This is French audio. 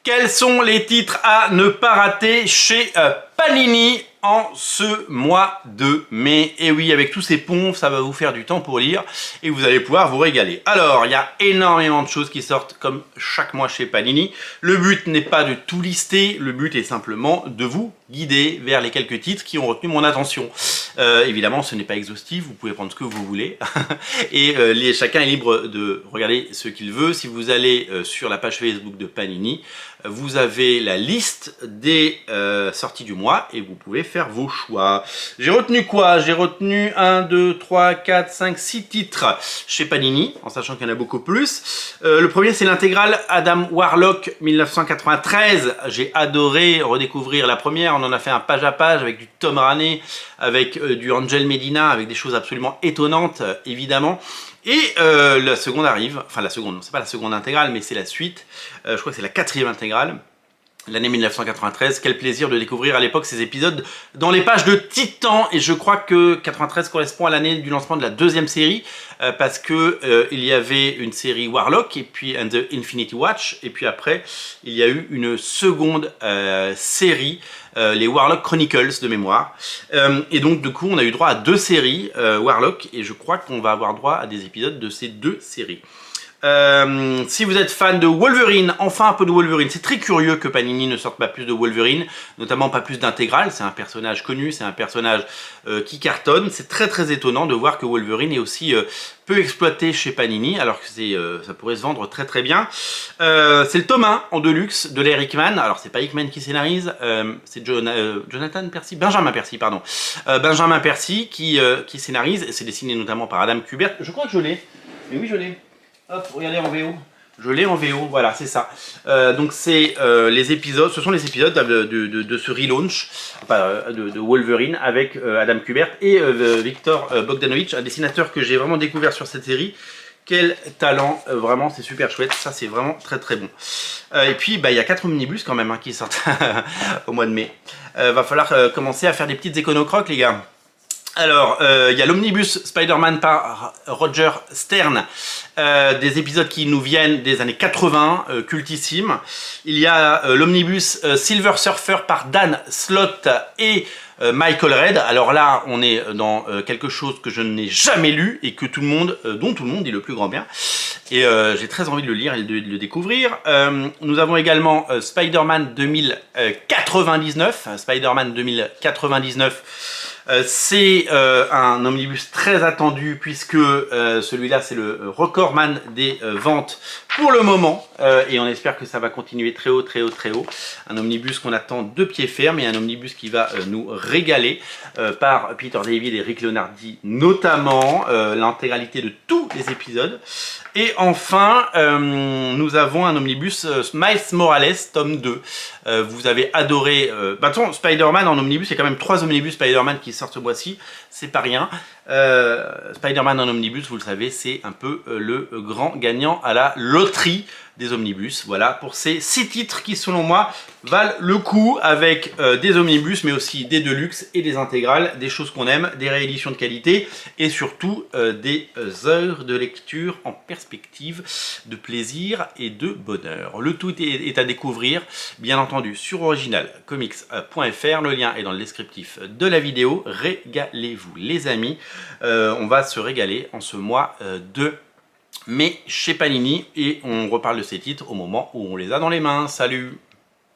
Quels sont les titres à ne pas rater chez Panini en ce mois de mai? Et oui, avec tous ces ponts, ça va vous faire du temps pour lire et vous allez pouvoir vous régaler. Alors, il y a énormément de choses qui sortent comme chaque mois chez Panini. Le but n'est pas de tout lister, le but est simplement de vous guider vers les quelques titres qui ont retenu mon attention. Évidemment, ce n'est pas exhaustif, vous pouvez prendre ce que vous voulez. Et chacun est libre de regarder ce qu'il veut. Si vous allez sur la page Facebook de Panini, vous avez la liste des sorties du mois et vous pouvez faire vos choix. J'ai retenu quoi? J'ai retenu 1, 2, 3, 4, 5, 6 titres chez Panini, en sachant qu'il y en a beaucoup plus. Le premier, c'est l'intégrale Adam Warlock 1993. J'ai adoré redécouvrir la première. On en a fait un page à page avec du Tom Raney, avec du Angel Medina, avec des choses absolument étonnantes, évidemment. Et la seconde arrive, enfin la seconde, non, c'est pas la seconde intégrale, mais c'est la suite. Je crois que c'est la 4e intégrale. L'année 1993, quel plaisir de découvrir à l'époque ces épisodes dans les pages de Titan. Et je crois que 93 correspond à l'année du lancement de la 2e série, parce que il y avait une série Warlock et puis And the Infinity Watch, et puis après il y a eu une seconde série, les Warlock Chronicles de mémoire. Et donc du coup on a eu droit à 2 séries Warlock, et je crois qu'on va avoir droit à des épisodes de ces 2 séries. Si vous êtes fan de Wolverine, enfin un peu de Wolverine, c'est très curieux que Panini ne sorte pas plus de Wolverine, notamment pas plus d'intégrales. C'est un personnage connu, c'est un personnage qui cartonne. C'est très étonnant de voir que Wolverine est aussi peu exploité chez Panini, alors que ça pourrait se vendre très bien. C'est le tome 1 en deluxe de l'ère Hickman. Alors c'est pas Hickman qui scénarise, c'est Jonathan Percy, Benjamin Percy, pardon. Benjamin Percy qui scénarise, et c'est dessiné notamment par Adam Kubert. Je crois que je l'ai, mais oui je l'ai. Hop, regardez en VO. Je l'ai en VO, voilà, c'est ça. Donc c'est les épisodes, ce sont les épisodes de ce relaunch de Wolverine avec Adam Kubert et Victor Bogdanovich, un dessinateur que j'ai vraiment découvert sur cette série. Quel talent, vraiment, c'est super chouette, ça c'est vraiment très bon. Et puis il y a 4 omnibus quand même hein, qui sortent au mois de mai. Va falloir commencer à faire des petites éconocroques les gars. Alors, il y a l'omnibus Spider-Man par Roger Stern, des épisodes qui nous viennent des années 80, cultissimes. Il y a l'omnibus Silver Surfer par Dan Slott et Michael Red. Alors là, on est dans quelque chose que je n'ai jamais lu et que dont tout le monde dit le plus grand bien. Et j'ai très envie de le lire et de le découvrir. Nous avons également Spider-Man 2099. Spider-Man 2099. C'est un omnibus très attendu puisque celui-là c'est le recordman des ventes pour le moment et on espère que ça va continuer très haut. Un omnibus qu'on attend de pied ferme et un omnibus qui va nous régaler par Peter David et Rick Leonardi notamment, l'intégralité de tous les épisodes. Et enfin, nous avons un omnibus Miles Morales, tome 2. Vous avez adoré... Spider-Man en omnibus, il y a quand même 3 omnibus Spider-Man qui sortent ce mois-ci, c'est pas rien. Spider-Man en omnibus, vous le savez, c'est un peu le grand gagnant à la loterie des omnibus. Voilà, pour ces 6 titres qui, selon moi, valent le coup avec des omnibus, mais aussi des deluxe et des intégrales, des choses qu'on aime, des rééditions de qualité et surtout des heures de lecture en perspective de plaisir et de bonheur. Le tout est à découvrir, bien entendu, sur originalcomics.fr. Le lien est dans le descriptif de la vidéo. Régalez-vous, les amis. On va se régaler en ce mois de mai chez Panini et on reparle de ces titres au moment où on les a dans les mains. Salut!